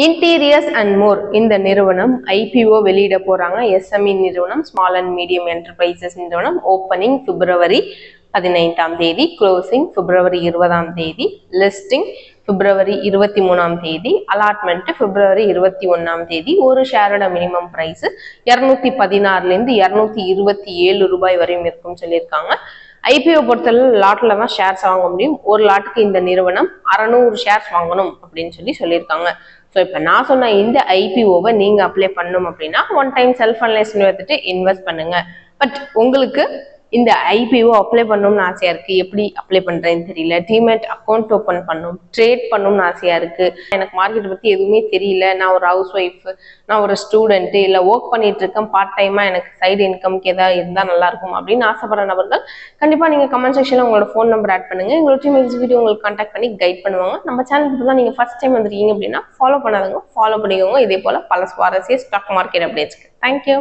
Interiors and more இந்த நிறுவனம் IPO வெளியிட போறாங்க. எஸ்எம்இ நிறுவனம், ஸ்மால் அண்ட் மீடியம் என்டர்பிரைசஸ் நிறுவனம். ஓப்பனிங் பிப்ரவரி 15ஆம் தேதி, க்ளோசிங் பிப்ரவரி 20ஆம் தேதி, லிஸ்டிங் பிப்ரவரி 23ஆம் தேதி, அலாட்மெண்ட் பிப்ரவரி 21ஆம் தேதி. ஒரு ஷேரோட மினிமம் பிரைஸ் 216 227 ரூபாய் வரையும் இருக்கும் சொல்லியிருக்காங்க. ஐபிஓ பொறுத்தளவு லாட்ல தான் ஷேர்ஸ் வாங்க முடியும். ஒரு லாட்டுக்கு இந்த நிறுவனம் 600 ஷேர்ஸ் வாங்கணும் அப்படின்னு சொல்லியிருக்காங்க. ஸோ இப்போ நான் சொன்ன இந்த ஐபிஓவை நீங்க அப்ளை பண்ணணும் அப்படின்னா ஒன் டைம் செல்ஃப் அனலைஸ்ட் எடுத்துட்டு இன்வெஸ்ட் பண்ணுங்க. பட் உங்களுக்கு இந்த ஐபிஓ அப்ளை பண்ணணும்னு ஆசையா இருக்கு, எப்படி அப்ளை பண்றேன்னு தெரியல, டிமேட் அக்கௌண்ட் ஓப்பன் பண்ணும், ட்ரேட் பண்ணணும்னு ஆசையா இருக்கு, எனக்கு மார்க்கெட் பத்தி எதுவுமே தெரியல, நான் ஒரு ஹவுஸ் ஒய்ஃப், நான் ஒரு ஸ்டூடெண்ட், இல்ல ஒர்க் பண்ணிட்டு இருக்கேன், பார்ட் டைமா எனக்கு சைடு இன்கம்க்கு ஏதாவது இருந்தா நல்லா இருக்கும் அப்படின்னு ஆசைப்படுற நபர்கள் கண்டிப்பா நீங்க கமெண்ட் செக்ஷன்ல உங்களோட ஃபோன் நம்பர் ஆட் பண்ணுங்க. எங்களோட டீம் எக்ஸிக்யூட்டிவ் உங்களுக்கு கான்டாக்ட் பண்ணி கைட் பண்ணுவாங்க. நம்ம சேனலுக்கு தான் நீங்க ஃபர்ஸ்ட் டைம் வந்திருக்கீங்க அப்படின்னா ஃபாலோ பண்ணாதவங்க ஃபாலோ பண்ணிக்கோங்க. இதே போல பல சுவாரஸ்ய ஸ்டாக் மார்க்கெட் அப்டேட்ஸ்க்கு. தேங்க்யூ.